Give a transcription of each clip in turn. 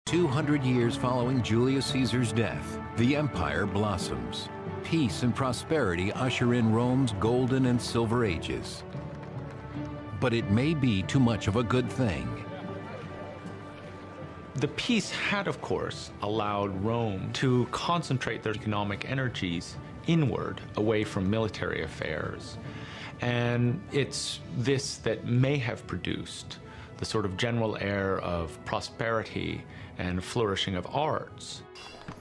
200 years following Julius Caesar's death, the empire blossoms. Peace and prosperity usher in Rome's golden and silver ages. But it may be too much of a good thing. The peace had, of course, allowed Rome to concentrate their economic energies inward, away from military affairs. And it's this that may have produced the sort of general air of prosperity and flourishing of arts.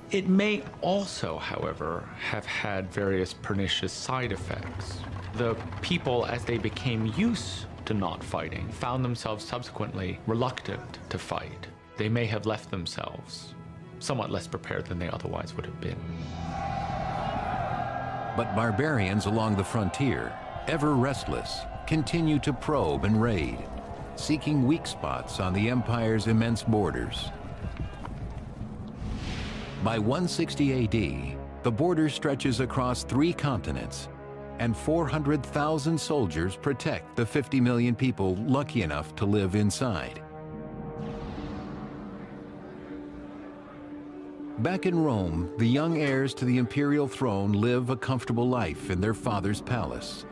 It may also, however, have had various pernicious side effects. The people, as they became used to not fighting, found themselves subsequently reluctant to fight. They may have left themselves somewhat less prepared than they otherwise would have been. But barbarians along the frontier, ever restless, continue to probe and raid, seeking weak spots on the empire's immense borders. By 160 AD, the border stretches across 3 continents, and 400,000 soldiers protect the 50 million people lucky enough to live inside. Back in Rome, the young heirs to the imperial throne live a comfortable life in their father's palace.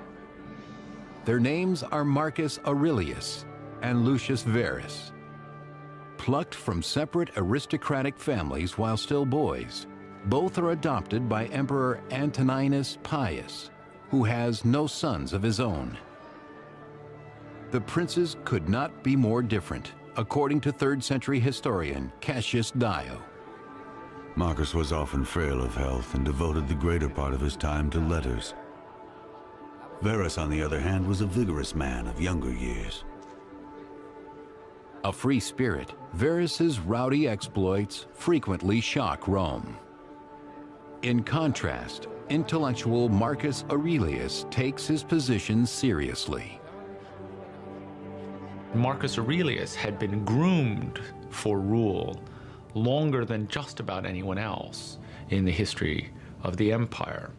Their names are Marcus Aurelius and Lucius Verus. Plucked from separate aristocratic families while still boys, both are adopted by Emperor Antoninus Pius, who has no sons of his own. The princes could not be more different, according to 3rd century historian Cassius Dio. Marcus was often frail of health and devoted the greater part of his time to letters. Verus, on the other hand, was a vigorous man of younger years. A free spirit, Verus's rowdy exploits frequently shock Rome. In contrast, intellectual Marcus Aurelius takes his position seriously. Marcus Aurelius had been groomed for rule longer than just about anyone else in the history of the empire.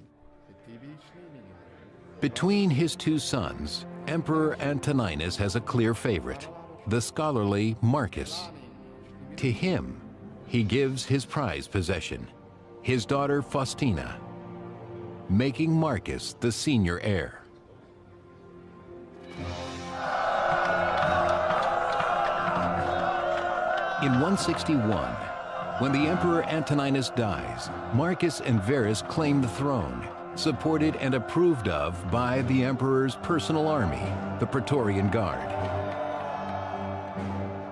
Between his 2 sons, Emperor Antoninus has a clear favorite, the scholarly Marcus. To him, he gives his prized possession, his daughter Faustina, making Marcus the senior heir. In 161, when the Emperor Antoninus dies, Marcus and Verus claim the throne, supported and approved of by the emperor's personal army, the Praetorian Guard.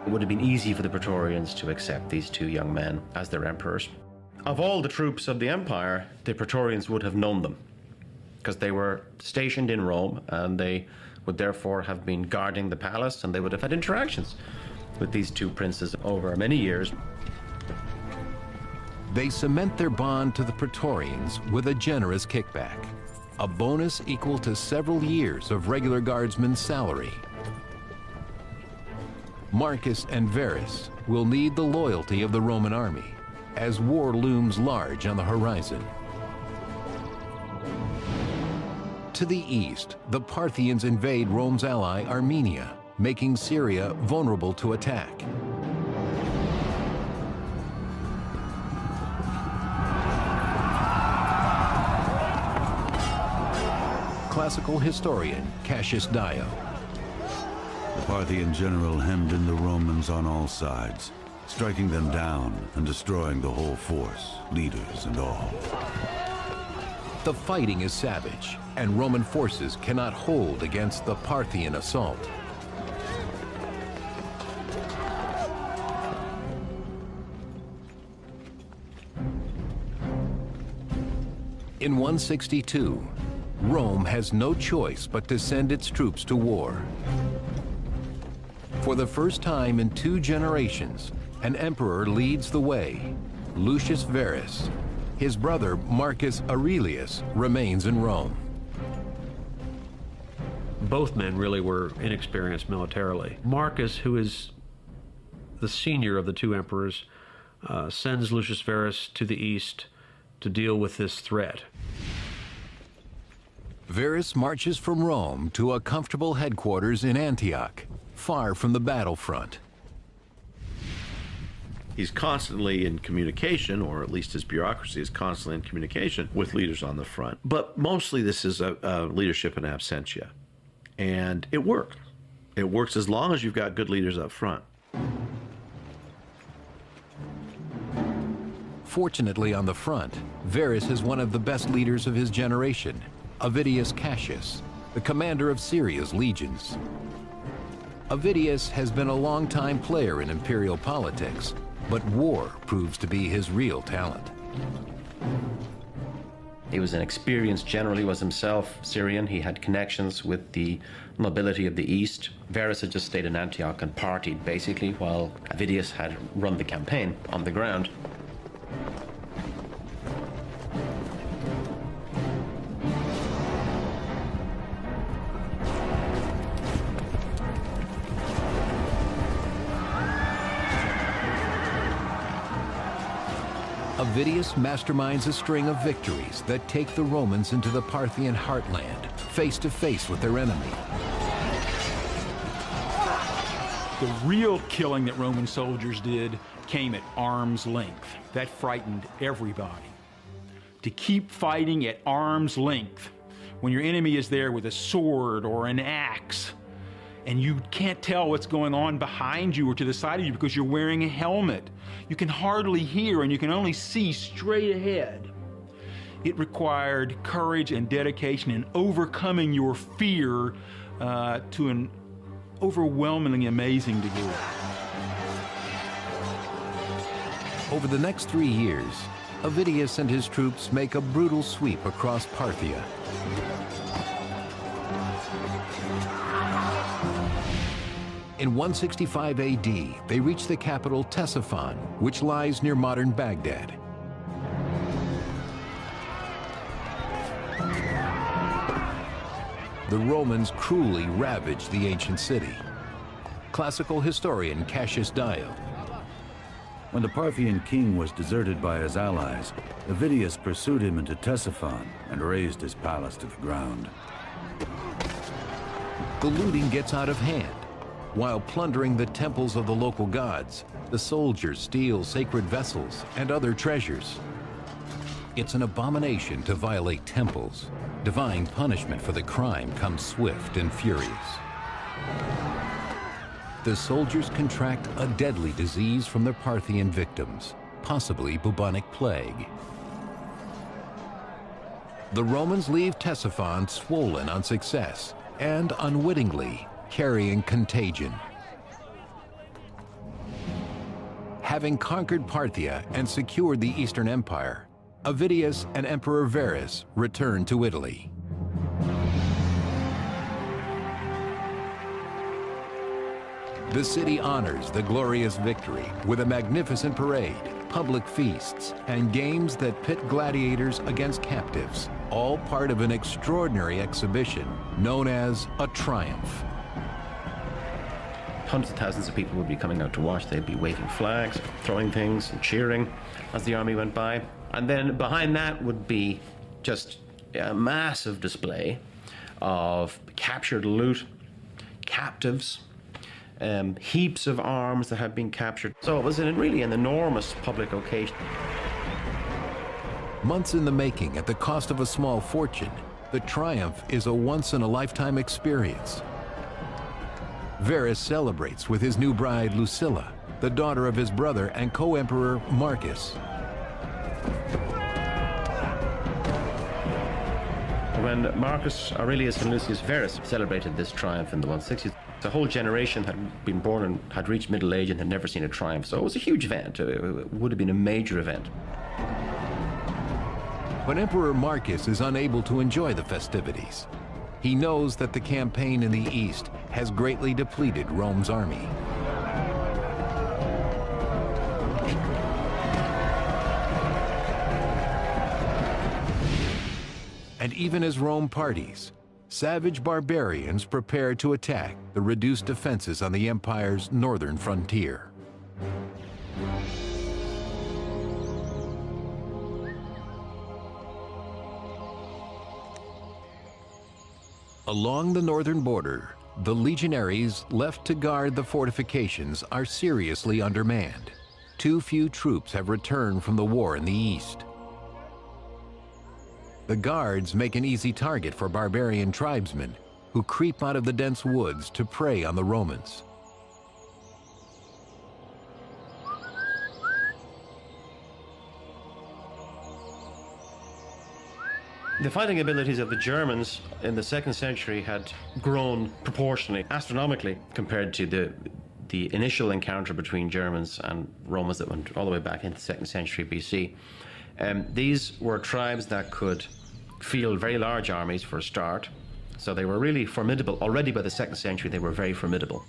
It would have been easy for the Praetorians to accept these 2 young men as their emperors. Of all the troops of the empire, the Praetorians would have known them, because they were stationed in Rome, and they would therefore have been guarding the palace, and they would have had interactions with these 2 princes over many years. They cement their bond to the Praetorians with a generous kickback, a bonus equal to several years of regular guardsmen's salary. Marcus and Verus will need the loyalty of the Roman army as war looms large on the horizon. To the east, the Parthians invade Rome's ally Armenia, making Syria vulnerable to attack. Classical historian Cassius Dio. The Parthian general hemmed in the Romans on all sides, striking them down and destroying the whole force, leaders and all. The fighting is savage, and Roman forces cannot hold against the Parthian assault. In 162, Rome has no choice but to send its troops to war. For the first time in 2 generations, an emperor leads the way, Lucius Verus. His brother, Marcus Aurelius, remains in Rome. Both men really were inexperienced militarily. Marcus, who is the senior of the 2 emperors, sends Lucius Verus to the east to deal with this threat. Verus marches from Rome to a comfortable headquarters in Antioch, far from the battlefront. He's constantly in communication, or at least his bureaucracy is constantly in communication with leaders on the front. But mostly this is a leadership in absentia. And it works. It works as long as you've got good leaders up front. Fortunately, on the front, Verus is one of the best leaders of his generation, Avidius Cassius, the commander of Syria's legions. Avidius has been a long-time player in imperial politics, but war proves to be his real talent. He was an experienced general. He was himself Syrian. He had connections with the nobility of the East. Verus had just stayed in Antioch and partied, basically, while Avidius had run the campaign on the ground. Avidius masterminds a string of victories that take the Romans into the Parthian heartland, face to face with their enemy. The real killing that Roman soldiers did came at arm's length. That frightened everybody. To keep fighting at arm's length when your enemy is there with a sword or an axe, and you can't tell what's going on behind you or to the side of you because you're wearing a helmet. You can hardly hear and you can only see straight ahead. It required courage and dedication and overcoming your fear to an overwhelmingly amazing degree. Over the next 3 years, Avidius and his troops make a brutal sweep across Parthia. In 165 AD, they reach the capital Ctesiphon, which lies near modern Baghdad. The Romans cruelly ravaged the ancient city. Classical historian Cassius Dio. When the Parthian king was deserted by his allies, Avidius pursued him into Ctesiphon and razed his palace to the ground. The looting gets out of hand. While plundering the temples of the local gods, the soldiers steal sacred vessels and other treasures. It's an abomination to violate temples. Divine punishment for the crime comes swift and furious. The soldiers contract a deadly disease from their Parthian victims, possibly bubonic plague. The Romans leave Ctesiphon swollen on success and unwittingly carrying contagion. Having conquered Parthia and secured the Eastern Empire, Avidius and Emperor Verus returned to Italy. The city honors the glorious victory with a magnificent parade, public feasts, and games that pit gladiators against captives, all part of an extraordinary exhibition known as a triumph. Hundreds of thousands of people would be coming out to watch. They'd be waving flags, throwing things, and cheering as the army went by. And then behind that would be just a massive display of captured loot, captives, heaps of arms that had been captured. So it was really an enormous public occasion. Months in the making at the cost of a small fortune, the triumph is a once-in-a-lifetime experience. Verus celebrates with his new bride Lucilla, the daughter of his brother and co-emperor Marcus. When Marcus Aurelius and Lucius Verus celebrated this triumph in the 160s, the whole generation had been born and had reached middle age and had never seen a triumph. So it was a huge event. It would have been a major event. When Emperor Marcus is unable to enjoy the festivities, he knows that the campaign in the East has greatly depleted Rome's army. And even as Rome parties, savage barbarians prepare to attack the reduced defenses on the empire's northern frontier. Along the northern border, the legionaries left to guard the fortifications are seriously undermanned. too few troops have returned from the war in the east. The guards make an easy target for barbarian tribesmen who creep out of the dense woods to prey on the Romans. The fighting abilities of the Germans in the 2nd century had grown proportionally, astronomically, compared to the initial encounter between Germans and Romans that went all the way back into the 2nd century BC. These were tribes that could field very large armies for a start, so they were really formidable. Already by the 2nd century, they were very formidable.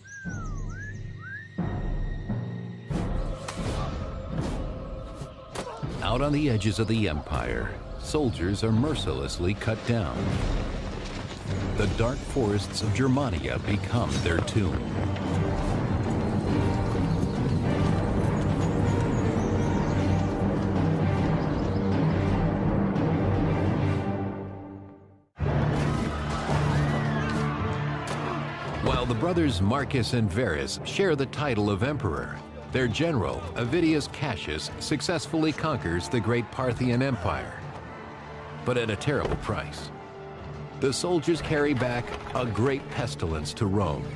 Out on the edges of the empire, soldiers are mercilessly cut down. The dark forests of Germania become their tomb. While the brothers Marcus and Verus share the title of emperor, their general, Avidius Cassius, successfully conquers the great Parthian Empire, but at a terrible price. The soldiers carry back a great pestilence to Rome.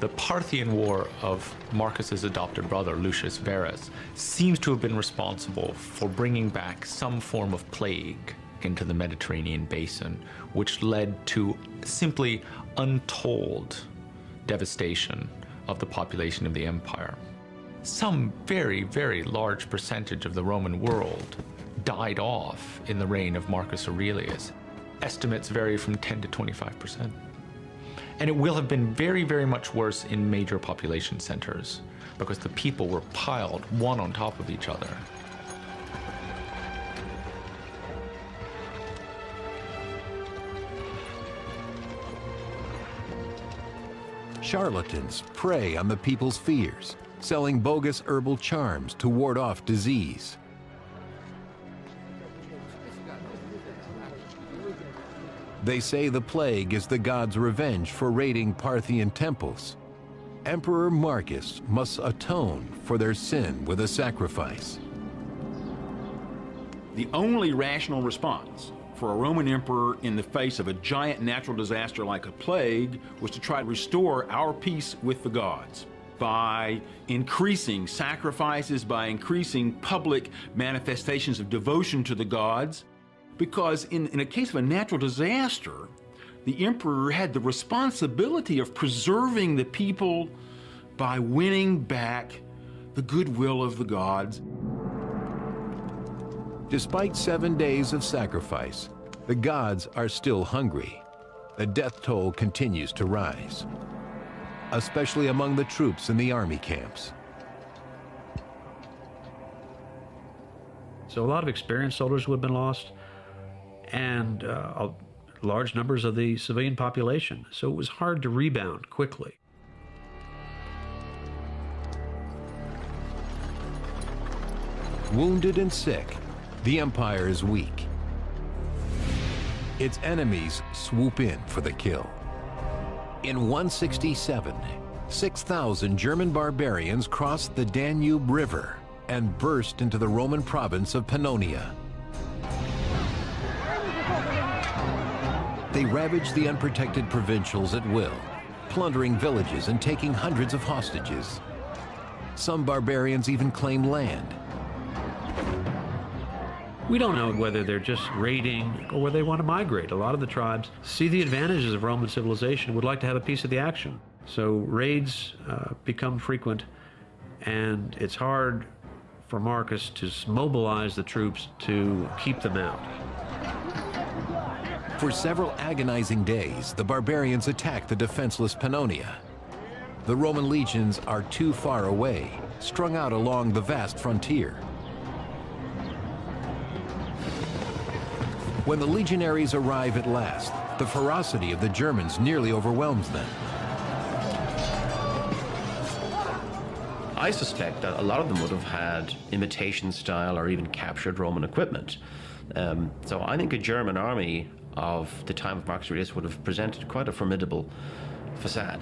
The Parthian War of Marcus's adopted brother, Lucius Verus, seems to have been responsible for bringing back some form of plague into the Mediterranean basin, which led to simply untold devastation of the population of the empire. Some very, very large percentage of the Roman world died off in the reign of Marcus Aurelius. Estimates vary from 10 to 25%. And it will have been very, very much worse in major population centers because the people were piled one on top of each other. Charlatans prey on the people's fears, selling bogus herbal charms to ward off disease. They say the plague is the gods' revenge for raiding Parthian temples. Emperor Marcus must atone for their sin with a sacrifice. The only rational response for a Roman emperor in the face of a giant natural disaster like a plague was to try to restore our peace with the gods by increasing sacrifices, by increasing public manifestations of devotion to the gods. Because in a case of a natural disaster, the emperor had the responsibility of preserving the people by winning back the goodwill of the gods. Despite 7 days of sacrifice, the gods are still hungry. The death toll continues to rise, especially among the troops in the army camps. So a lot of experienced soldiers would have been lost, and large numbers of the civilian population. So it was hard to rebound quickly. Wounded and sick, the empire is weak. Its enemies swoop in for the kill. In 167, 6,000 German barbarians crossed the Danube River and burst into the Roman province of Pannonia. They ravaged the unprotected provincials at will, plundering villages and taking hundreds of hostages. Some barbarians even claim land. We don't know whether they're just raiding or whether they want to migrate. A lot of the tribes see the advantages of Roman civilization, would like to have a piece of the action. So raids become frequent, and it's hard for Marcus to mobilize the troops to keep them out. For several agonizing days, the barbarians attack the defenseless Pannonia. The Roman legions are too far away, strung out along the vast frontier. When the legionaries arrive at last, the ferocity of the Germans nearly overwhelms them. I suspect that a lot of them would have had imitation style or even captured Roman equipment. So I think a German army of the time of Marcus Aurelius would have presented quite a formidable facade.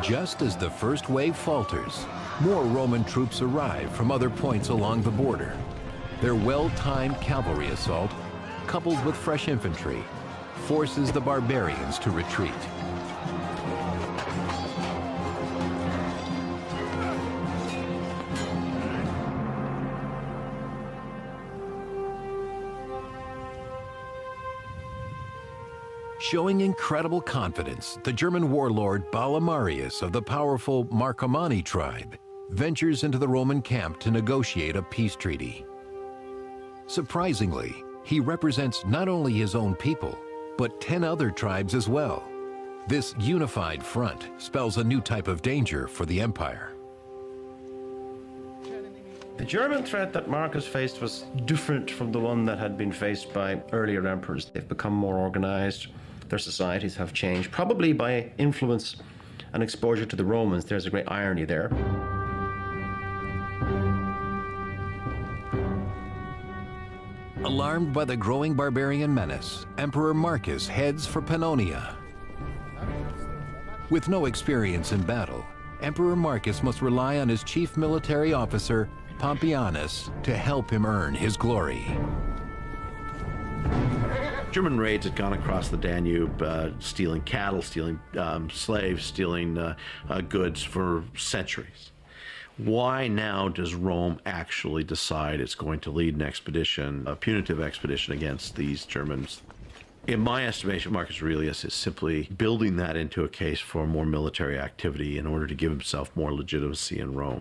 Just as the first wave falters, more Roman troops arrive from other points along the border. Their well-timed cavalry assault, coupled with fresh infantry, forces the barbarians to retreat. Showing incredible confidence, the German warlord Balamarius of the powerful Marcomanni tribe ventures into the Roman camp to negotiate a peace treaty. Surprisingly, he represents not only his own people, but 10 other tribes as well. This unified front spells a new type of danger for the empire. The German threat that Marcus faced was different from the one that had been faced by earlier emperors. They've become more organized. Their societies have changed, probably by influence and exposure to the Romans. There's a great irony there. Alarmed by the growing barbarian menace, Emperor Marcus heads for Pannonia. With no experience in battle, Emperor Marcus must rely on his chief military officer, Pompeianus, to help him earn his glory. German raids had gone across the Danube, stealing cattle, stealing slaves, stealing goods for centuries. Why now does Rome actually decide it's going to lead an expedition, a punitive expedition against these Germans? In my estimation, Marcus Aurelius is simply building that into a case for more military activity in order to give himself more legitimacy in Rome.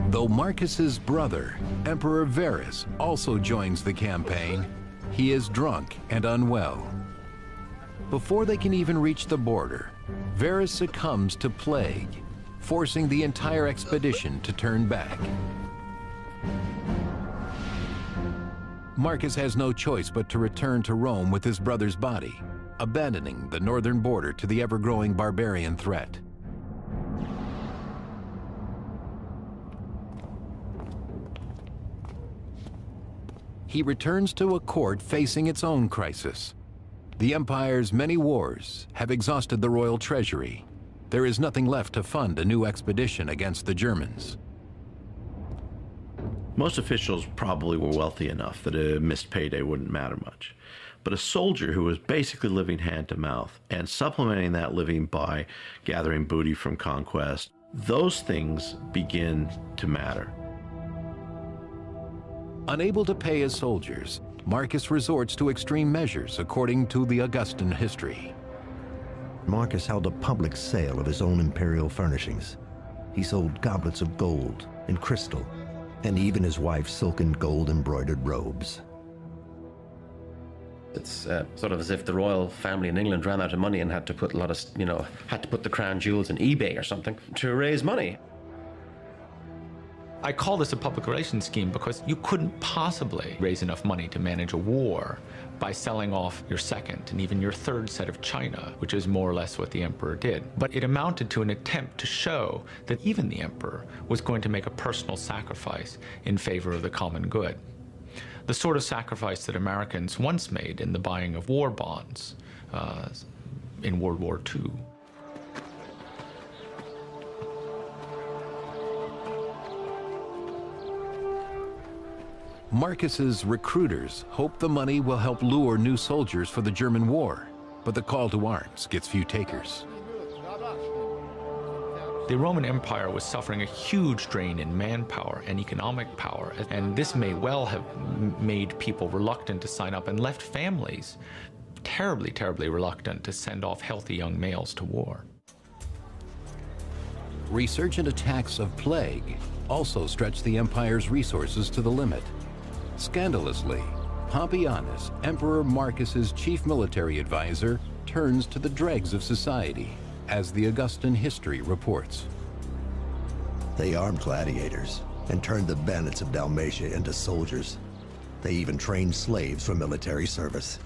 Though Marcus's brother, Emperor Verus, also joins the campaign, he is drunk and unwell. Before they can even reach the border, Verus succumbs to plague, forcing the entire expedition to turn back. Marcus has no choice but to return to Rome with his brother's body, abandoning the northern border to the ever-growing barbarian threat. He returns to a court facing its own crisis. The empire's many wars have exhausted the royal treasury. There is nothing left to fund a new expedition against the Germans. Most officials probably were wealthy enough that a missed payday wouldn't matter much. But a soldier who was basically living hand to mouth and supplementing that living by gathering booty from conquest, those things begin to matter. Unable to pay his soldiers, Marcus resorts to extreme measures according to the Augustan history. Marcus held a public sale of his own imperial furnishings. He sold goblets of gold and crystal, and even his wife's silken gold embroidered robes. It's sort of as if the royal family in England ran out of money and had to put a lot of, had to put the crown jewels in eBay or something to raise money. I call this a public relations scheme because you couldn't possibly raise enough money to manage a war by selling off your second and even your third set of china, which is more or less what the emperor did. But it amounted to an attempt to show that even the emperor was going to make a personal sacrifice in favor of the common good. The sort of sacrifice that Americans once made in the buying of war bonds in World War II. Marcus's recruiters hope the money will help lure new soldiers for the German war, but the call to arms gets few takers. The Roman Empire was suffering a huge drain in manpower and economic power, and this may well have made people reluctant to sign up and left families terribly, terribly reluctant to send off healthy young males to war. Resurgent attacks of plague also stretched the empire's resources to the limit. Scandalously, Pompeianus, Emperor Marcus's chief military advisor, turns to the dregs of society, as the Augustan history reports. They armed gladiators and turned the bandits of Dalmatia into soldiers. They even trained slaves for military service.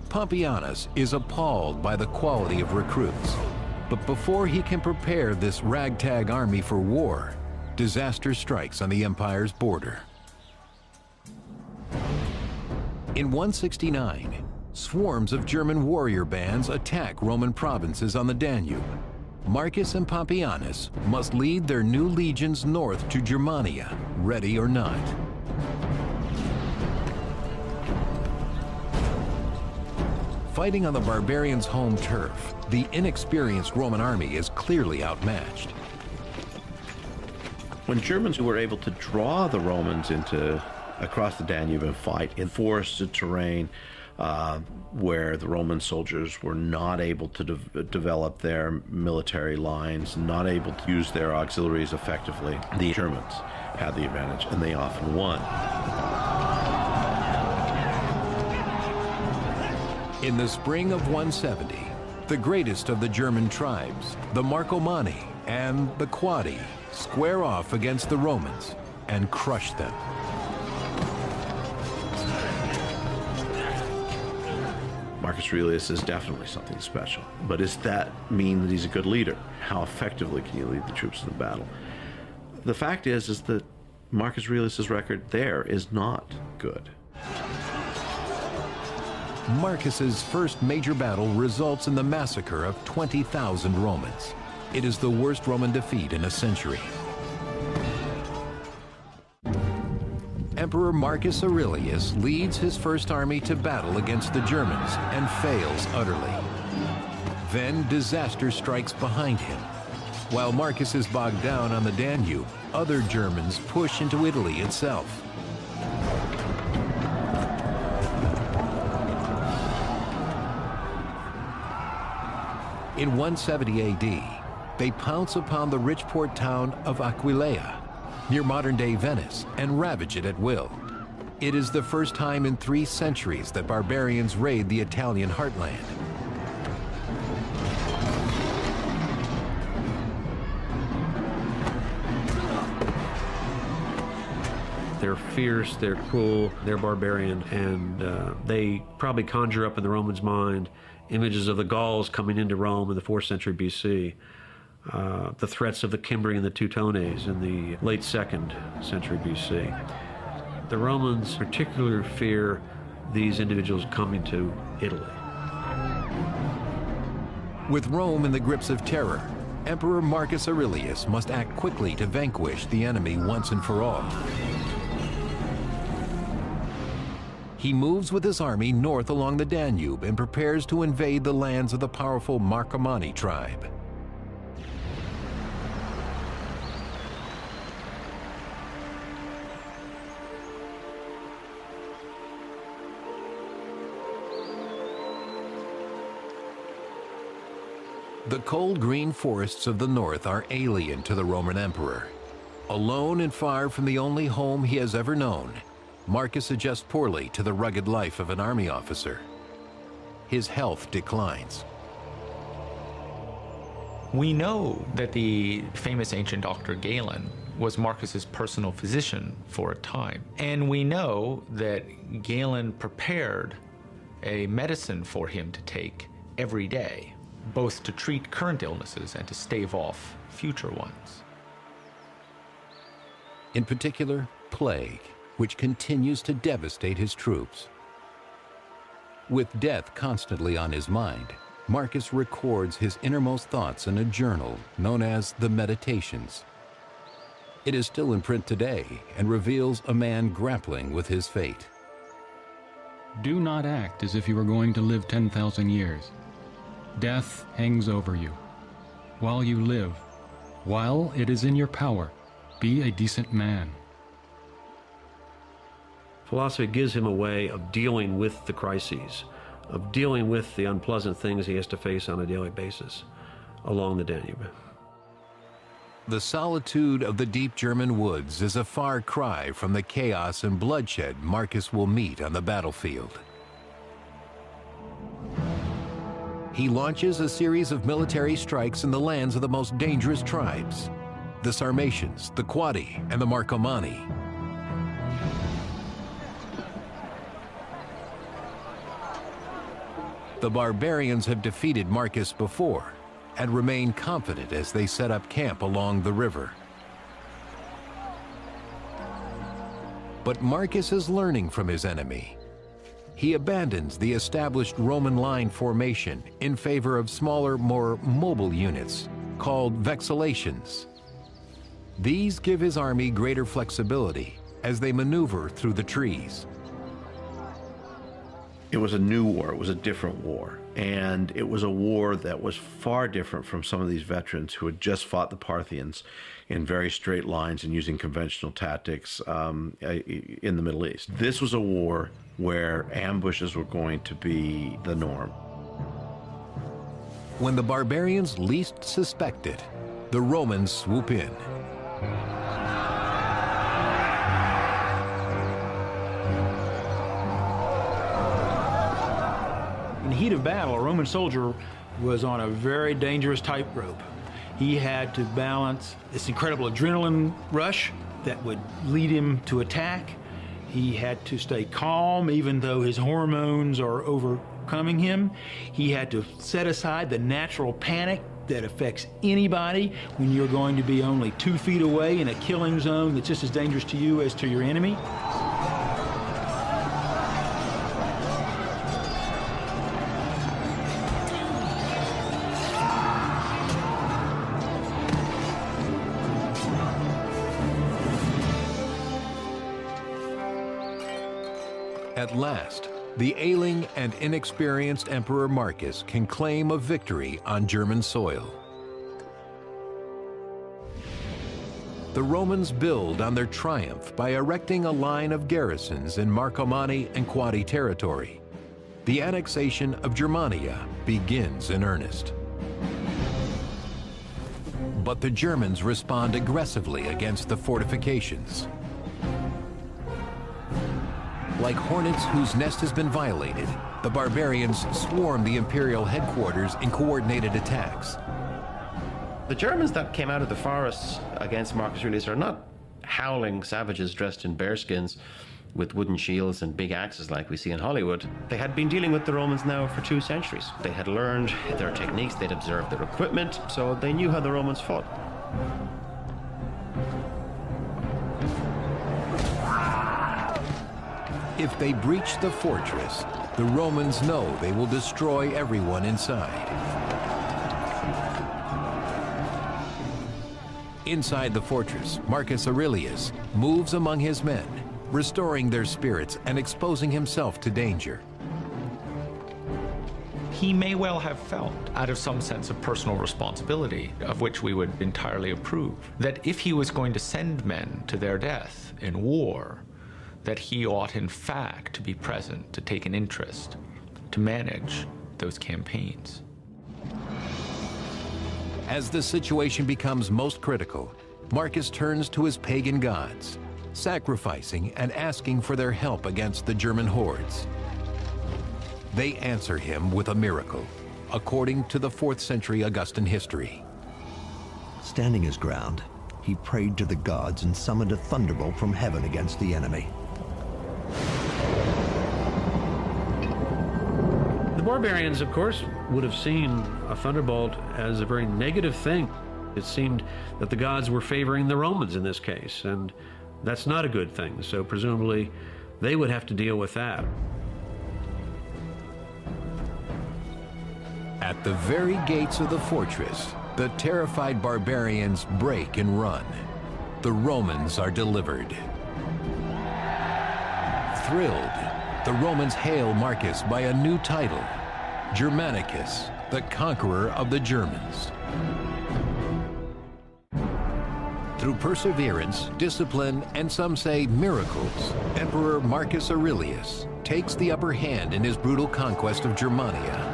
Pompeianus is appalled by the quality of recruits. But before he can prepare this ragtag army for war, disaster strikes on the empire's border. In 169, swarms of German warrior bands attack Roman provinces on the Danube. Marcus and Pompeianus must lead their new legions north to Germania, ready or not. Fighting on the barbarians' home turf, the inexperienced Roman army is clearly outmatched. When Germans were able to draw the Romans across the Danube and fight in forested terrain, where the Roman soldiers were not able to develop their military lines, not able to use their auxiliaries effectively, the Germans had the advantage, and they often won. In the spring of 170, the greatest of the German tribes, the Marcomanni and the Quadi, square off against the Romans and crush them. Marcus Aurelius is definitely something special, but does that mean that he's a good leader? How effectively can you lead the troops in the battle? The fact is that Marcus Aurelius's record there is not good. Marcus's first major battle results in the massacre of 20,000 Romans. It is the worst Roman defeat in a century. Emperor Marcus Aurelius leads his first army to battle against the Germans and fails utterly. Then disaster strikes behind him. While Marcus is bogged down on the Danube, other Germans push into Italy itself. In 170 AD, they pounce upon the rich port town of Aquileia, near modern-day Venice, and ravage it at will. It is the first time in 3 centuries that barbarians raid the Italian heartland. They're fierce, they're cruel, they're barbarian, and they probably conjure up in the Romans' mind images of the Gauls coming into Rome in the 4th century BC. The threats of the Cimbri and the Teutones in the late 2nd century BC. The Romans particularly fear these individuals coming to Italy. With Rome in the grips of terror, Emperor Marcus Aurelius must act quickly to vanquish the enemy once and for all. He moves with his army north along the Danube and prepares to invade the lands of the powerful Marcomanni tribe. The cold green forests of the north are alien to the Roman emperor. Alone and far from the only home he has ever known, Marcus adjusts poorly to the rugged life of an army officer. His health declines. We know that the famous ancient doctor Galen was Marcus's personal physician for a time. And we know that Galen prepared a medicine for him to take every day, both to treat current illnesses and to stave off future ones. In particular, plague, which continues to devastate his troops. With death constantly on his mind, Marcus records his innermost thoughts in a journal known as the Meditations. It is still in print today and reveals a man grappling with his fate. Do not act as if you were going to live 10,000 years. Death hangs over you. While you live, while it is in your power, be a decent man. Philosophy gives him a way of dealing with the crises, of dealing with the unpleasant things he has to face on a daily basis along the Danube. The solitude of the deep German woods is a far cry from the chaos and bloodshed Marcus will meet on the battlefield. He launches a series of military strikes in the lands of the most dangerous tribes, the Sarmatians, the Quadi, and the Marcomanni. The barbarians have defeated Marcus before and remain confident as they set up camp along the river. But Marcus is learning from his enemy. He abandons the established Roman line formation in favor of smaller, more mobile units called vexellations. These give his army greater flexibility as they maneuver through the trees. It was a new war. It was a different war. And it was a war that was far different from some of these veterans who had just fought the Parthians in very straight lines and using conventional tactics in the Middle East. This was a war where ambushes were going to be the norm. When the barbarians least suspect it, the Romans swoop in. In the heat of battle, a Roman soldier was on a very dangerous tightrope. He had to balance this incredible adrenaline rush that would lead him to attack. He had to stay calm even though his hormones are overcoming him. He had to set aside the natural panic that affects anybody when you're going to be only 2 feet away in a killing zone that's just as dangerous to you as to your enemy. At last, the ailing and inexperienced Emperor Marcus can claim a victory on German soil. The Romans build on their triumph by erecting a line of garrisons in Marcomanni and Quadi territory. The annexation of Germania begins in earnest. But the Germans respond aggressively against the fortifications. Like hornets whose nest has been violated, the barbarians swarm the imperial headquarters in coordinated attacks. The Germans that came out of the forests against Marcus Aurelius are not howling savages dressed in bearskins with wooden shields and big axes like we see in Hollywood. They had been dealing with the Romans now for 2 centuries. They had learned their techniques, they'd observed their equipment, so they knew how the Romans fought. If they breach the fortress, the Romans know they will destroy everyone inside. Inside the fortress, Marcus Aurelius moves among his men, restoring their spirits and exposing himself to danger. He may well have felt, out of some sense of personal responsibility, of which we would entirely approve, that if he was going to send men to their death in war, that he ought in fact to be present, to take an interest, to manage those campaigns. As the situation becomes most critical, Marcus turns to his pagan gods, sacrificing and asking for their help against the German hordes. They answer him with a miracle, according to the 4th century Augustan history. Standing his ground, he prayed to the gods and summoned a thunderbolt from heaven against the enemy. The barbarians, of course, would have seen a thunderbolt as a very negative thing. It seemed that the gods were favoring the Romans in this case, and that's not a good thing, so presumably they would have to deal with that. At the very gates of the fortress, the terrified barbarians break and run. The Romans are delivered. Thrilled, the Romans hail Marcus by a new title, Germanicus, the conqueror of the Germans. Through perseverance, discipline, and some say miracles, Emperor Marcus Aurelius takes the upper hand in his brutal conquest of Germania.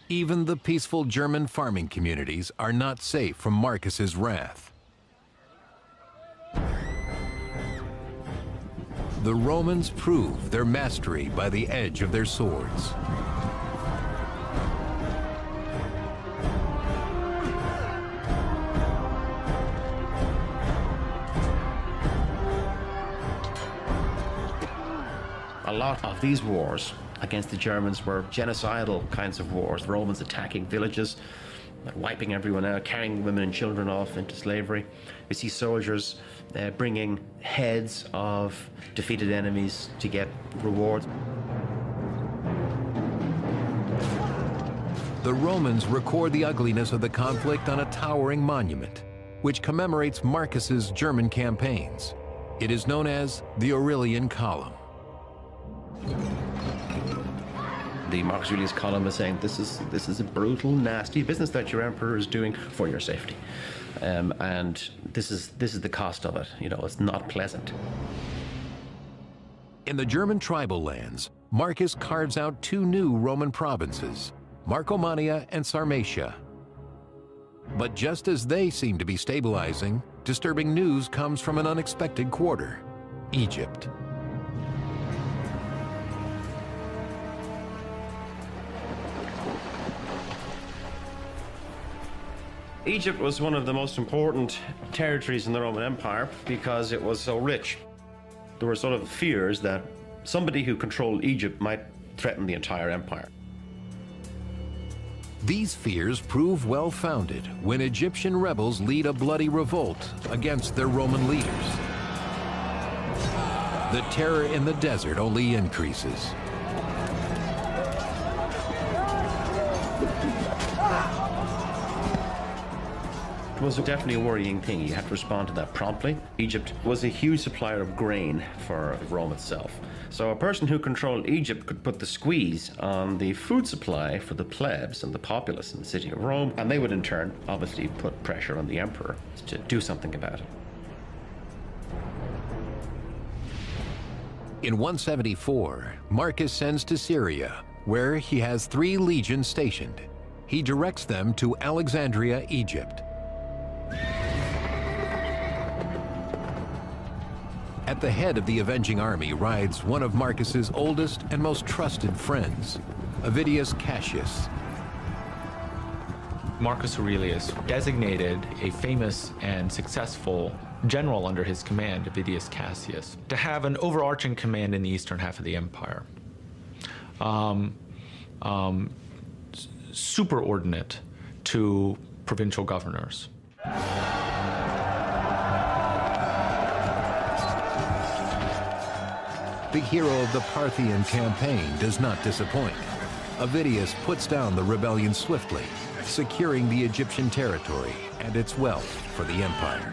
Even the peaceful German farming communities are not safe from Marcus's wrath. The Romans prove their mastery by the edge of their swords. A lot of these wars against the Germans were genocidal kinds of wars. Romans attacking villages, wiping everyone out, carrying women and children off into slavery. We see soldiers bringing heads of defeated enemies to get rewards. The Romans record the ugliness of the conflict on a towering monument, which commemorates Marcus's German campaigns. It is known as the Aurelian Column. The Marcus Aurelius column is saying this is a brutal, nasty business that your emperor is doing for your safety, and this is the cost of it. You know, it's not pleasant. In the German tribal lands, Marcus carves out two new Roman provinces, Marcomannia and Sarmatia. But just as they seem to be stabilizing, disturbing news comes from an unexpected quarter, Egypt. Egypt was one of the most important territories in the Roman Empire because it was so rich. There were sort of fears that somebody who controlled Egypt might threaten the entire empire. These fears prove well-founded when Egyptian rebels lead a bloody revolt against their Roman leaders. The terror in the desert only increases. It was definitely a worrying thing. You had to respond to that promptly. Egypt was a huge supplier of grain for Rome itself. So a person who controlled Egypt could put the squeeze on the food supply for the plebs and the populace in the city of Rome, and they would in turn obviously put pressure on the emperor to do something about it. In 174, Marcus sends to Syria, where he has 3 legions stationed. He directs them to Alexandria, Egypt. At the head of the avenging army rides one of Marcus's oldest and most trusted friends, Avidius Cassius. Marcus Aurelius designated a famous and successful general under his command, Avidius Cassius, to have an overarching command in the eastern half of the empire. Superordinate to provincial governors. The hero of the Parthian campaign does not disappoint. Avidius puts down the rebellion swiftly, securing the Egyptian territory and its wealth for the empire.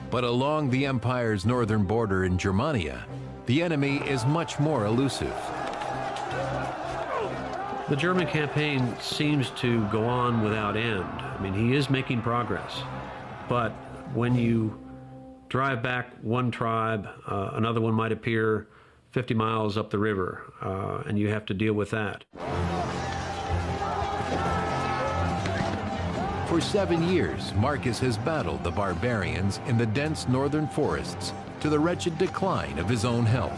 But along the empire's northern border in Germania, the enemy is much more elusive. The German campaign seems to go on without end. I mean, he is making progress. But when you drive back one tribe, another one might appear 50 miles up the river, and you have to deal with that. For 7 years, Marcus has battled the barbarians in the dense northern forests to the wretched decline of his own health.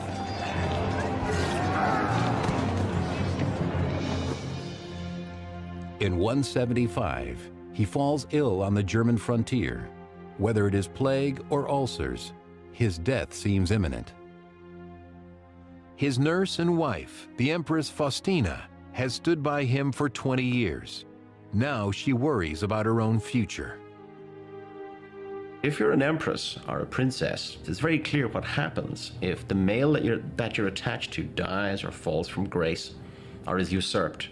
In 175, he falls ill on the German frontier. Whether it is plague or ulcers, his death seems imminent. His nurse and wife, the Empress Faustina, has stood by him for 20 years. Now she worries about her own future. If you're an empress or a princess, it's very clear what happens if the male that you're attached to dies or falls from grace or is usurped.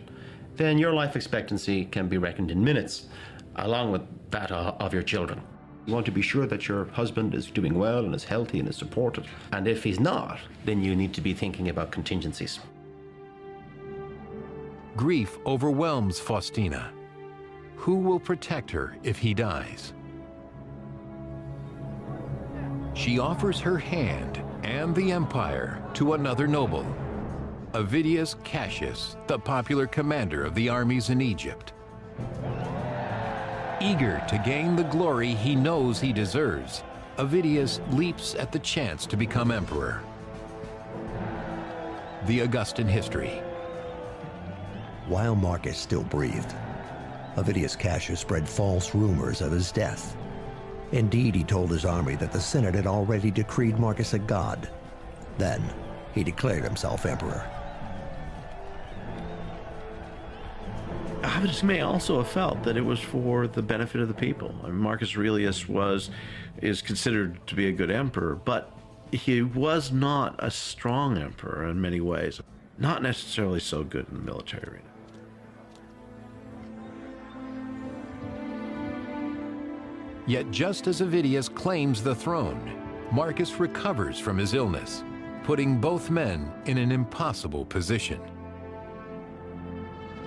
Then your life expectancy can be reckoned in minutes, along with that of your children. You want to be sure that your husband is doing well and is healthy and is supported. And if he's not, then you need to be thinking about contingencies. Grief overwhelms Faustina. Who will protect her if he dies? She offers her hand and the empire to another noble, Avidius Cassius, the popular commander of the armies in Egypt. Eager to gain the glory he knows he deserves, Avidius leaps at the chance to become emperor. The Augustan history. While Marcus still breathed, Avidius Cassius spread false rumors of his death. Indeed, he told his army that the Senate had already decreed Marcus a god. Then, he declared himself emperor. Avitus may also have felt that it was for the benefit of the people. I mean, Marcus Aurelius is considered to be a good emperor, but he was not a strong emperor in many ways. Not necessarily so good in the military arena. Yet just as Avidius claims the throne, Marcus recovers from his illness, putting both men in an impossible position.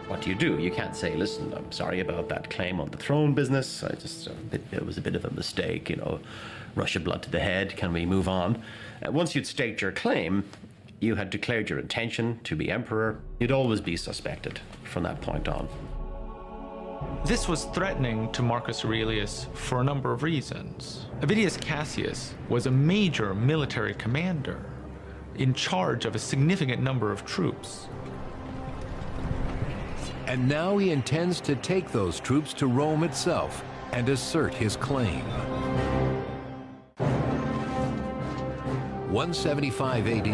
What do? You can't say, listen, I'm sorry about that claim on the throne business. It was a bit of a mistake, rush of blood to the head. Can we move on? Once you'd staked your claim, you had declared your intention to be emperor. You'd always be suspected from that point on. This was threatening to Marcus Aurelius for a number of reasons. Avidius Cassius was a major military commander in charge of a significant number of troops. And now he intends to take those troops to Rome itself and assert his claim. 175 AD,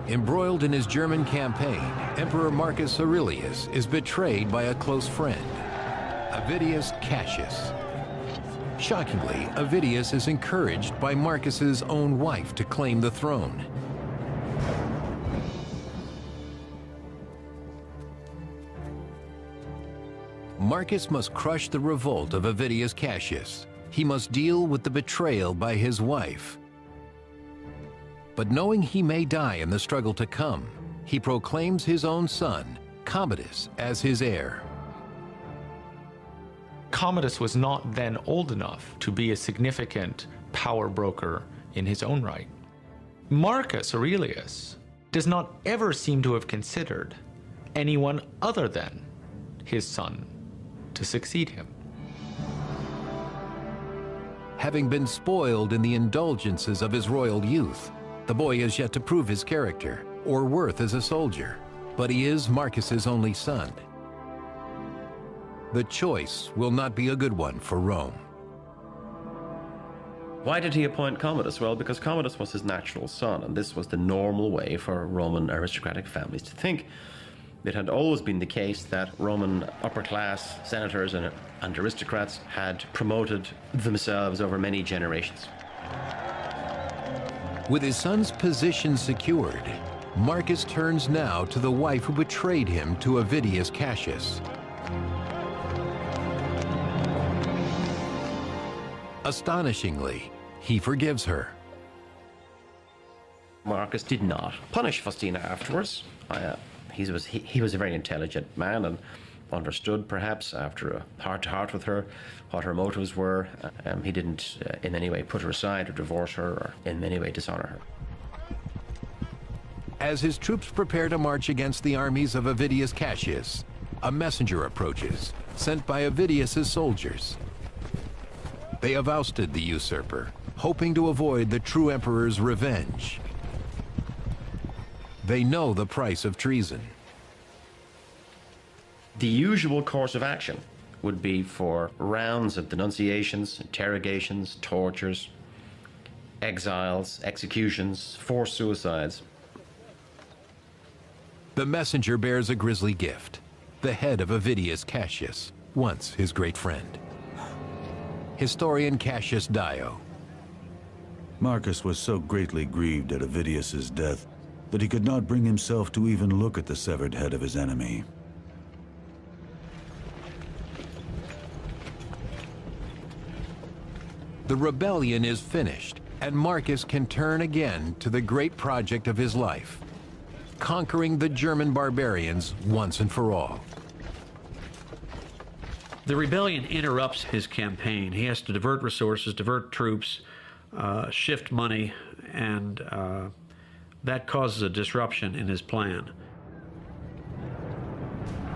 embroiled in his German campaign, Emperor Marcus Aurelius is betrayed by a close friend, Avidius Cassius. Shockingly, Avidius is encouraged by Marcus's own wife to claim the throne. Marcus must crush the revolt of Avidius Cassius. He must deal with the betrayal by his wife. But knowing he may die in the struggle to come, he proclaims his own son, Commodus, as his heir. Commodus was not then old enough to be a significant power broker in his own right. Marcus Aurelius does not ever seem to have considered anyone other than his son to succeed him. Having been spoiled in the indulgences of his royal youth, the boy has yet to prove his character or worth as a soldier, but he is Marcus's only son. The choice will not be a good one for Rome. Why did he appoint Commodus? Well, because Commodus was his natural son, and this was the normal way for Roman aristocratic families to think. It had always been the case that Roman upper-class senators and aristocrats had promoted themselves over many generations. With his son's position secured, Marcus turns now to the wife who betrayed him to Avidius Cassius. Astonishingly, he forgives her. Marcus did not punish Faustina afterwards. He was a very intelligent man and understood, perhaps, after a heart-to-heart with her, what her motives were. He didn't in any way put her aside or divorce her or in any way dishonor her. As his troops prepare to march against the armies of Avidius Cassius, a messenger approaches, sent by Avidius's soldiers. They have ousted the usurper, hoping to avoid the true emperor's revenge. They know the price of treason. The usual course of action would be for rounds of denunciations, interrogations, tortures, exiles, executions, forced suicides. The messenger bears a grisly gift, the head of Avidius Cassius, once his great friend. Historian Cassius Dio. Marcus was so greatly grieved at Avidius's death that he could not bring himself to even look at the severed head of his enemy. The rebellion is finished, and Marcus can turn again to the great project of his life, conquering the German barbarians once and for all. The rebellion interrupts his campaign. He has to divert resources, divert troops, shift money, and that causes a disruption in his plan.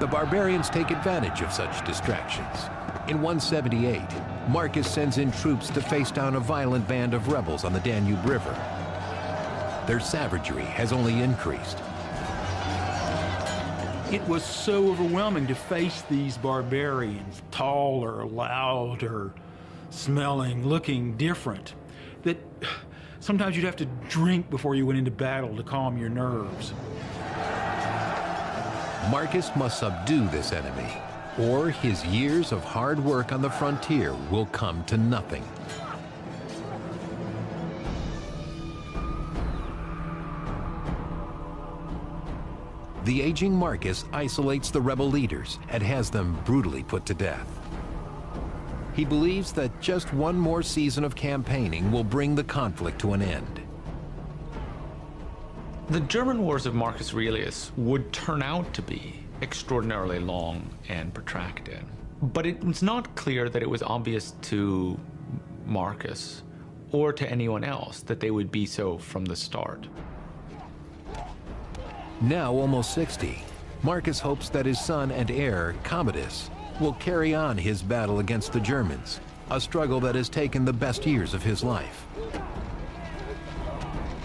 The barbarians take advantage of such distractions. In 178, Marcus sends in troops to face down a violent band of rebels on the Danube River. Their savagery has only increased. It was so overwhelming to face these barbarians, taller, louder, smelling, looking different, that Sometimes you'd have to drink before you went into battle to calm your nerves. Marcus must subdue this enemy, or his years of hard work on the frontier will come to nothing. The aging Marcus isolates the rebel leaders and has them brutally put to death. He believes that just one more season of campaigning will bring the conflict to an end. The German wars of Marcus Aurelius would turn out to be extraordinarily long and protracted. But it was not clear that it was obvious to Marcus or to anyone else that they would be so from the start. Now almost 60, Marcus hopes that his son and heir, Commodus, will carry on his battle against the Germans, a struggle that has taken the best years of his life.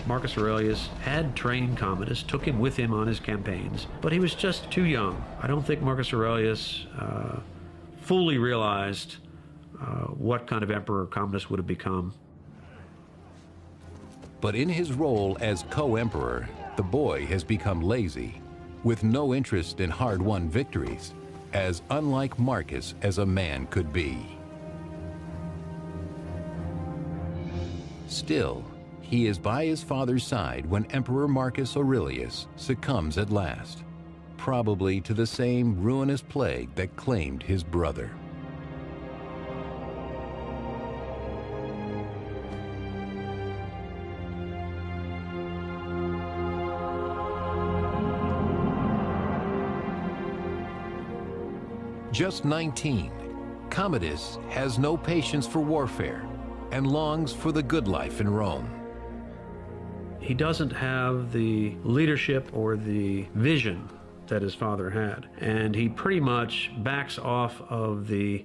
Marcus Aurelius had trained Commodus, took him with him on his campaigns, but he was just too young. I don't think Marcus Aurelius fully realized what kind of emperor Commodus would have become. But in his role as co-emperor, the boy has become lazy, with no interest in hard-won victories, as unlike Marcus as a man could be. Still, he is by his father's side when Emperor Marcus Aurelius succumbs at last, probably to the same ruinous plague that claimed his brother. Just 19, Commodus has no patience for warfare and longs for the good life in Rome. He doesn't have the leadership or the vision that his father had, and he pretty much backs off of the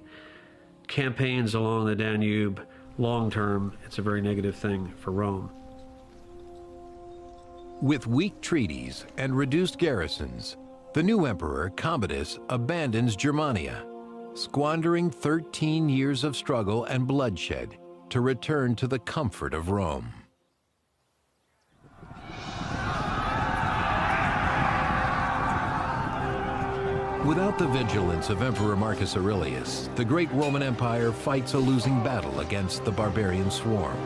campaigns along the Danube. Long term, it's a very negative thing for Rome. With weak treaties and reduced garrisons, the new emperor, Commodus, abandons Germania, squandering 13 years of struggle and bloodshed to return to the comfort of Rome. Without the vigilance of Emperor Marcus Aurelius, the great Roman Empire fights a losing battle against the barbarian swarm.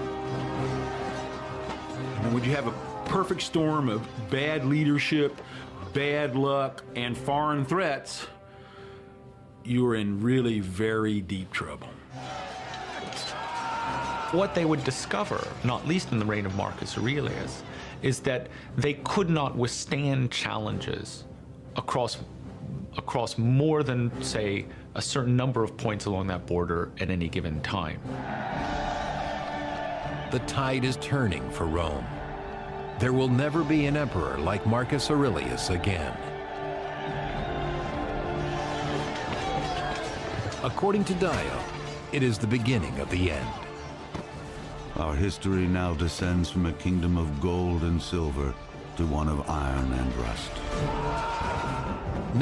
And when you have a perfect storm of bad leadership, bad luck, and foreign threats, you're in really very deep trouble. What they would discover, not least in the reign of Marcus Aurelius, is that they could not withstand challenges across more than, say, a certain number of points along that border at any given time. The tide is turning for Rome. There will never be an emperor like Marcus Aurelius again. According to Dio, it is the beginning of the end. Our history now descends from a kingdom of gold and silver to one of iron and rust.